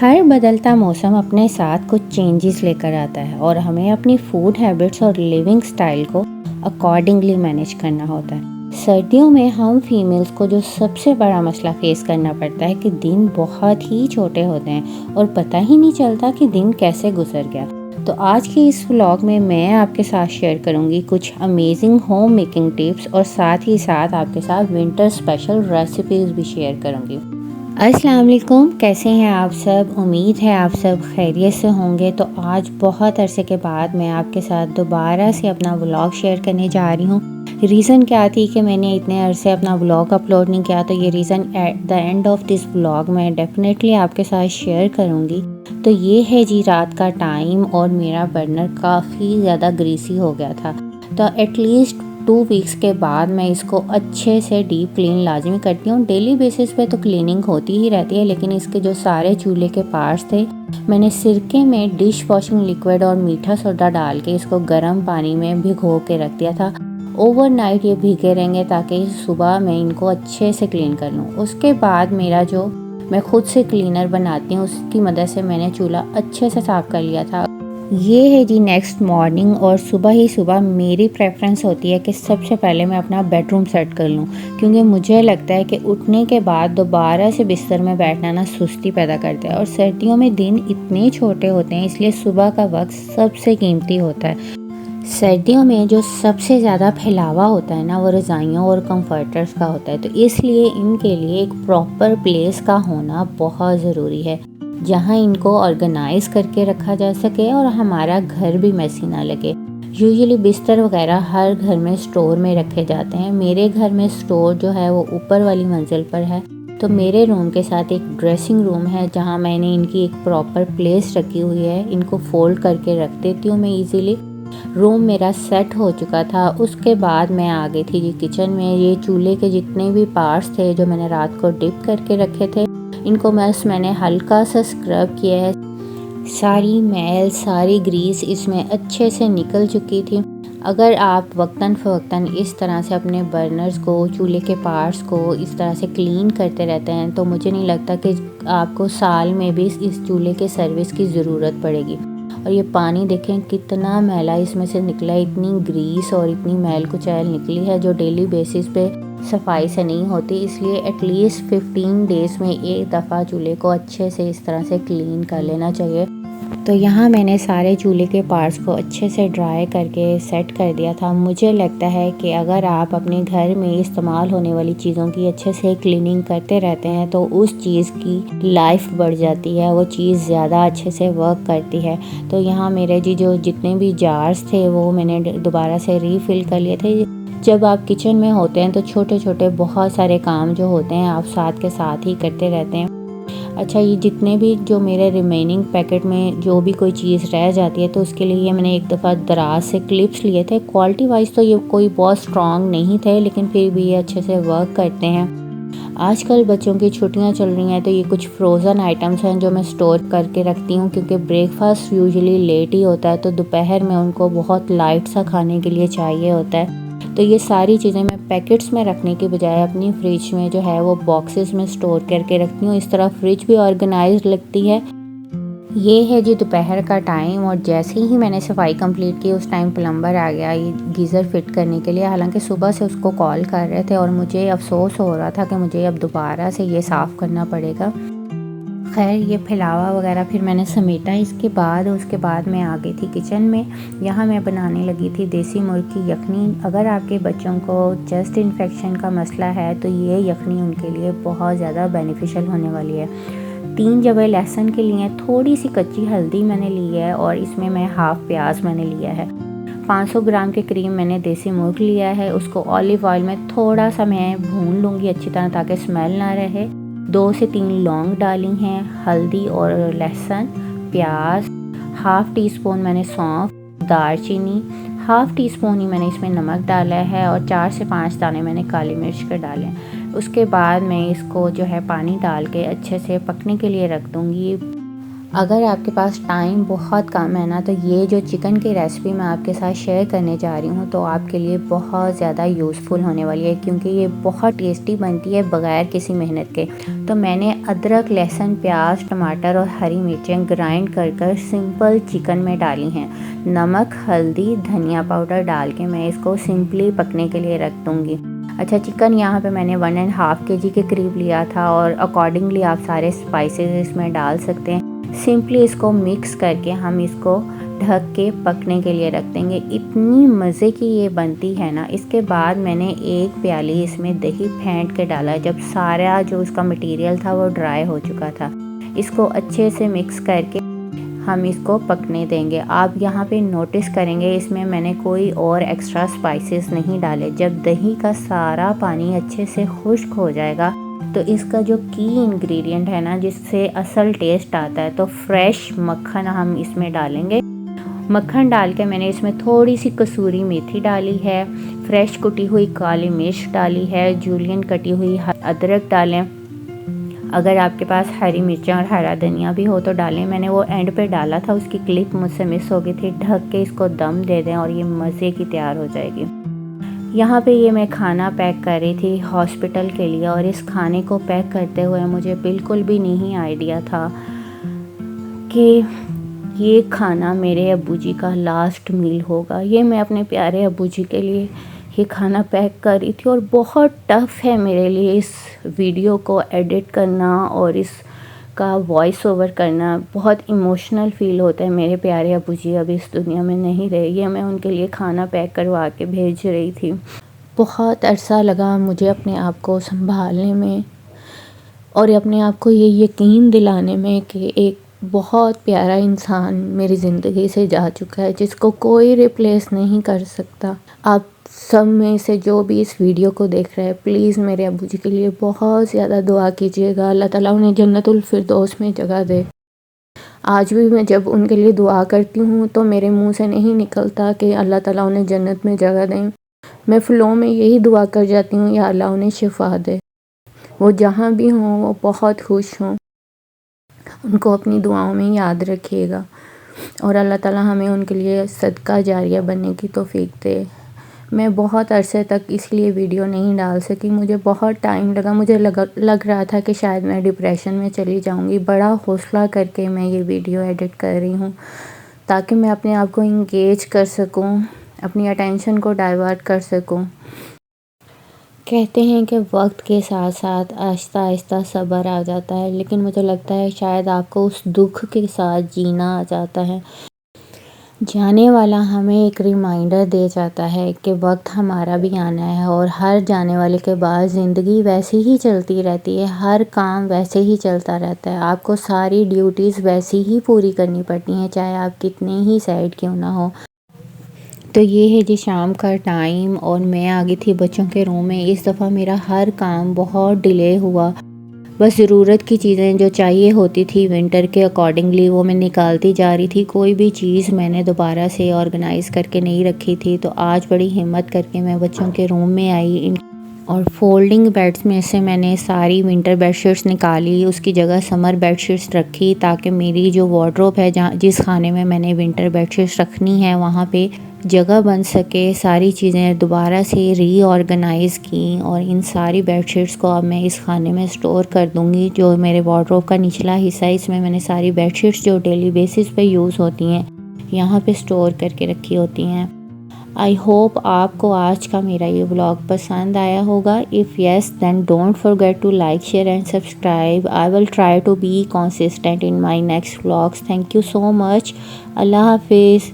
हर बदलता मौसम अपने साथ कुछ चेंजेस लेकर आता है और हमें अपनी फूड हैबिट्स और लिविंग स्टाइल को अकॉर्डिंगली मैनेज करना होता है। सर्दियों में हम फीमेल्स को जो सबसे बड़ा मसला फेस करना पड़ता है कि दिन बहुत ही छोटे होते हैं और पता ही नहीं चलता कि दिन कैसे गुजर गया। तो आज के इस व्लॉग में मैं आपके साथ शेयर करूंगी कुछ अमेजिंग होम मेकिंग टिप्स और साथ ही साथ आपके साथ विंटर स्पेशल रेसिपीज़ भी शेयर करूंगी। अस्सलाम वालेकुम, कैसे हैं आप सब। उम्मीद है आप सब खैरियत से होंगे। तो आज बहुत अरसे के बाद मैं आपके साथ दोबारा से अपना व्लॉग शेयर करने जा रही हूँ। रीज़न क्या थी कि मैंने इतने अरसे अपना व्लॉग अपलोड नहीं किया, तो ये reason at the end of this vlog मैं डेफिनेटली आपके साथ शेयर करूँगी। तो ये है जी रात का टाइम और मेरा बर्नर काफ़ी ज़्यादा ग्रीसी हो गया था। तो एटलीस्ट 2 वीक्स के बाद मैं इसको अच्छे से डीप क्लीन लाजमी करती हूँ। डेली बेसिस पे तो क्लीनिंग होती ही रहती है, लेकिन इसके जो सारे चूल्हे के पार्ट्स थे मैंने सिरके में डिश वॉशिंग लिक्विड और मीठा सोडा डाल के इसको गर्म पानी में भिगो के रख दिया था। ओवरनाइट ये भीगे रहेंगे ताकि सुबह मैं इनको अच्छे से क्लीन कर लूँ। उसके बाद मेरा जो मैं खुद से क्लीनर बनाती हूँ उसकी मदद से मैंने चूल्हा अच्छे से साफ़ कर लिया था। ये है जी नेक्स्ट मॉर्निंग और सुबह ही सुबह मेरी प्रेफरेंस होती है कि सबसे पहले मैं अपना बेडरूम सेट कर लूँ, क्योंकि मुझे लगता है कि उठने के बाद दोबारा से बिस्तर में बैठना ना सुस्ती पैदा करता है। और सर्दियों में दिन इतने छोटे होते हैं, इसलिए सुबह का वक्त सबसे कीमती होता है। सर्दियों में जो सबसे ज़्यादा फैलावा होता है ना वो रज़ाइयों और कंफर्टर्स का होता है, तो इसलिए इनके लिए एक प्रॉपर प्लेस का होना बहुत ज़रूरी है जहाँ इनको ऑर्गेनाइज करके रखा जा सके और हमारा घर भी मैसी ना लगे। यूजुअली बिस्तर वगैरह हर घर में स्टोर में रखे जाते हैं। मेरे घर में स्टोर जो है वो ऊपर वाली मंजिल पर है, तो मेरे रूम के साथ एक ड्रेसिंग रूम है जहाँ मैंने इनकी एक प्रॉपर प्लेस रखी हुई है। इनको फोल्ड करके रख देती हूँ मैं ईजीली। रूम मेरा सेट हो चुका था। उसके बाद मैं आ गई थी जी किचन में। ये चूल्हे के जितने भी पार्ट्स थे जो मैंने रात को डिप करके रखे थे, इनको मैंने हल्का सा स्क्रब किया है। सारी मैल सारी ग्रीस इसमें अच्छे से निकल चुकी थी। अगर आप वक्तन फ़वक्तन इस तरह से अपने बर्नर्स को, चूल्हे के पार्ट्स को इस तरह से क्लीन करते रहते हैं तो मुझे नहीं लगता कि आपको साल में भी इस चूल्हे के सर्विस की ज़रूरत पड़ेगी। और ये पानी देखें कितना मैला इसमें से निकला है। इतनी ग्रीस और इतनी मैल कुचैल निकली है जो डेली बेसिस पे सफाई से नहीं होती। इसलिए एटलीस्ट 15 डेज़ में एक दफ़ा चूल्हे को अच्छे से इस तरह से क्लीन कर लेना चाहिए। तो यहाँ मैंने सारे चूल्हे के पार्ट्स को अच्छे से ड्राई करके सेट कर दिया था। मुझे लगता है कि अगर आप अपने घर में इस्तेमाल होने वाली चीज़ों की अच्छे से क्लीनिंग करते रहते हैं तो उस चीज़ की लाइफ बढ़ जाती है, वो चीज़ ज़्यादा अच्छे से वर्क करती है। तो यहाँ मेरे जी जो जितने भी जार्स थे वो मैंने दोबारा से रीफ़िल कर लिए थे। जब आप किचन में होते हैं तो छोटे छोटे बहुत सारे काम जो होते हैं आप साथ के साथ ही करते रहते हैं। अच्छा, ये जितने भी जो मेरे रिमेनिंग पैकेट में जो भी कोई चीज़ रह जाती है तो उसके लिए ये मैंने एक दफ़ा दराज से क्लिप्स लिए थे। क्वालिटी वाइज तो ये कोई बहुत स्ट्रॉन्ग नहीं थे, लेकिन फिर भी ये अच्छे से वर्क करते हैं। आजकल बच्चों की छुट्टियां चल रही हैं तो ये कुछ फ्रोज़न आइटम्स हैं जो मैं स्टोर करके रखती हूँ, क्योंकि ब्रेकफास्ट यूजुअली लेट ही होता है तो दोपहर में उनको बहुत लाइट सा खाने के लिए चाहिए होता है। तो ये सारी चीज़ें मैं पैकेट्स में रखने के बजाय अपनी फ्रिज में जो है वो बॉक्सेस में स्टोर करके रखती हूँ। इस तरह फ्रिज भी ऑर्गेनाइज लगती है। ये है जी दोपहर का टाइम और जैसे ही मैंने सफाई कंप्लीट की उस टाइम प्लम्बर आ गया ये गीज़र फिट करने के लिए। हालांकि सुबह से उसको कॉल कर रहे थे और मुझे अफसोस हो रहा था कि मुझे अब दोबारा से ये साफ़ करना पड़ेगा। खैर ये फैलावा वगैरह फिर मैंने समेटा इसके बाद। उसके बाद मैं आ गई थी किचन में। यहाँ मैं बनाने लगी थी देसी मुर्ग की यखनी। अगर आपके बच्चों को चेस्ट इन्फेक्शन का मसला है तो ये यखनी उनके लिए बहुत ज़्यादा बेनिफिशियल होने वाली है। 3 जवे लहसुन के लिए, थोड़ी सी कच्ची हल्दी मैंने ली है और इसमें मैं हाफ़ प्याज मैंने लिया है। 500 ग्राम के करीब मैंने देसी मुर्ग लिया है। उसको ऑलिव ऑयल में थोड़ा सा मैं भून लूँगी अच्छी तरह ताकि स्मेल ना रहे। 2 से 3 लौंग डाली हैं, हल्दी और लहसुन, प्याज, हाफ़ टी स्पून मैंने सौंफ, दालचीनी, हाफ़ टी स्पून ही मैंने इसमें नमक डाला है और 4 से 5 दाने मैंने काली मिर्च के डाले। उसके बाद मैं इसको जो है पानी डाल के अच्छे से पकने के लिए रख दूँगी। अगर आपके पास टाइम बहुत कम है ना, तो ये जो चिकन की रेसिपी मैं आपके साथ शेयर करने जा रही हूँ तो आपके लिए बहुत ज़्यादा यूज़फुल होने वाली है, क्योंकि ये बहुत टेस्टी बनती है बग़ैर किसी मेहनत के। तो मैंने अदरक, लहसुन, प्याज, टमाटर और हरी मिर्चें ग्राइंड कर सिंपल चिकन में डाली हैं। नमक, हल्दी, धनिया पाउडर डाल के मैं इसको सिंपली पकने के लिए रख दूँगी। अच्छा, चिकन यहाँ पे मैंने 1.5 kg के करीब लिया था और अकॉर्डिंगली आप सारे स्पाइसेस इसमें डाल सकते हैं। सिंपली इसको मिक्स करके हम इसको ढक के पकने के लिए रख देंगे। इतनी मज़े की ये बनती है ना। इसके बाद मैंने 1 प्याली इसमें दही फेंट के डाला जब सारा जो उसका मटेरियल था वो ड्राई हो चुका था। इसको अच्छे से मिक्स करके हम इसको पकने देंगे। आप यहाँ पे नोटिस करेंगे इसमें मैंने कोई और एक्स्ट्रा स्पाइसेस नहीं डाले। जब दही का सारा पानी अच्छे से खुश्क हो जाएगा तो इसका जो की इंग्रेडिएंट है ना, जिससे असल टेस्ट आता है, तो फ्रेश मक्खन हम इसमें डालेंगे। मक्खन डाल के मैंने इसमें थोड़ी सी कसूरी मेथी डाली है, फ्रेश कुटी हुई काली मिर्च डाली है, जूलियन कटी हुई अदरक डालें। अगर आपके पास हरी मिर्चें और हरा धनिया भी हो तो डालें। मैंने वो एंड पे डाला था, उसकी क्लिप मुझसे मिस हो गई थी। ढक के इसको दम दे दें और ये मज़े की तैयार हो जाएगी। यहाँ पे ये मैं खाना पैक कर रही थी हॉस्पिटल के लिए, और इस खाने को पैक करते हुए मुझे बिल्कुल भी नहीं आइडिया था कि ये खाना मेरे अब्बू जी का लास्ट मील होगा। ये मैं अपने प्यारे अब्बू जी के लिए ये खाना पैक कर रही थी, और बहुत टफ़ है मेरे लिए इस वीडियो को एडिट करना और इसका वॉइस ओवर करना। बहुत इमोशनल फ़ील होता है। मेरे प्यारे अब्बू जी अभी इस दुनिया में नहीं रहे। ये मैं उनके लिए खाना पैक करवा के भेज रही थी। बहुत अरसा लगा मुझे अपने आप को संभालने में और अपने आप को ये यकीन दिलाने में कि एक बहुत प्यारा इंसान मेरी ज़िंदगी से जा चुका है, जिसको कोई रिप्लेस नहीं कर सकता। आप सब में से जो भी इस वीडियो को देख रहे हैं, प्लीज़ मेरे अब्बू जी के लिए बहुत ज़्यादा दुआ कीजिएगा। अल्लाह ताला उन्हें जन्नतुल फिरदौस में जगह दे। आज भी मैं जब उनके लिए दुआ करती हूँ तो मेरे मुंह से नहीं निकलता कि अल्लाह ताला उन्हें जन्नत में जगह दें। मैं फ़्लो में यही दुआ कर जाती हूँ, या अल्लाह उन्हें शिफ़ा दे। वो जहाँ भी हों वो बहुत खुश हों। उनको अपनी दुआओं में याद रखिएगा और अल्लाह ताला हमें उनके लिए सदका जारिया बनने की तौफीक दे। मैं बहुत अरसे तक इसलिए वीडियो नहीं डाल सकी। मुझे बहुत टाइम लगा। मुझे लग रहा था कि शायद मैं डिप्रेशन में चली जाऊंगी। बड़ा हौसला करके मैं ये वीडियो एडिट कर रही हूँ ताकि मैं अपने आप को इंगेज कर सकूँ, अपनी अटेंशन को डाइवर्ट कर सकूँ। कहते हैं कि वक्त के साथ साथ आहिस्ता आहिस्ता सब्र आ जाता है, लेकिन मुझे लगता है शायद आपको उस दुख के साथ जीना आ जाता है। जाने वाला हमें एक रिमाइंडर दे जाता है कि वक्त हमारा भी आना है, और हर जाने वाले के बाद ज़िंदगी वैसे ही चलती रहती है। हर काम वैसे ही चलता रहता है। आपको सारी ड्यूटीज़ वैसी ही पूरी करनी पड़ती हैं, चाहे आप कितने ही सैड क्यों ना हो। तो ये है जी शाम का टाइम, और मैं आ गई थी बच्चों के रूम में। इस दफ़ा मेरा हर काम बहुत डिले हुआ। बस ज़रूरत की चीज़ें जो चाहिए होती थी विंटर के अकॉर्डिंगली वो मैं निकालती जा रही थी। कोई भी चीज़ मैंने दोबारा से ऑर्गेनाइज़ करके नहीं रखी थी। तो आज बड़ी हिम्मत करके मैं बच्चों के रूम में आई और फोल्डिंग बेड्स में से मैंने सारी विंटर बेडशीट्स निकाली, उसकी जगह समर बेडशीट्स रखी, ताकि मेरी जो वार्डरोब है जहाँ जिस खाने में मैंने विंटर बेडशीट्स रखनी है वहाँ पे जगह बन सके। सारी चीज़ें दोबारा से रीऑर्गेनाइज़ की, और इन सारी बेडशीट्स को अब मैं इस खाने में स्टोर कर दूँगी। जो मेरे वार्डरोब का निचला हिस्सा है, इसमें मैंने सारी बेडशीट्स जो डेली बेसिस पे यूज़ होती हैं यहाँ पे स्टोर करके रखी होती हैं। आई होप आपको आज का मेरा ये व्लॉग पसंद आया होगा। If yes then don't forget to like, share and subscribe. I will try to be consistent in my next vlogs. Thank you so much. अल्लाह हाफिज़।